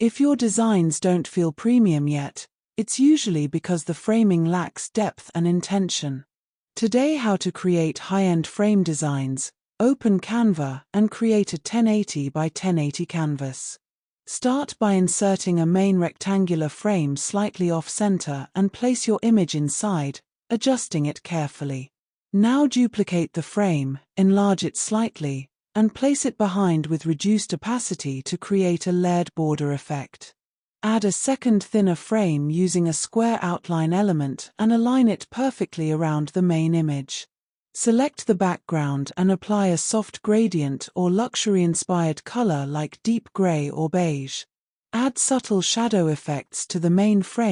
If your designs don't feel premium yet, it's usually because the framing lacks depth and intention. Today, how to create high-end frame designs. Open Canva and create a 1080 by 1080 canvas. Start by inserting a main rectangular frame slightly off-center and place your image inside, adjusting it carefully. Now duplicate the frame, enlarge it slightly, and place it behind with reduced opacity to create a layered border effect. Add a second thinner frame using a square outline element and align it perfectly around the main image. Select the background and apply a soft gradient or luxury-inspired color like deep gray or beige. Add subtle shadow effects to the main frame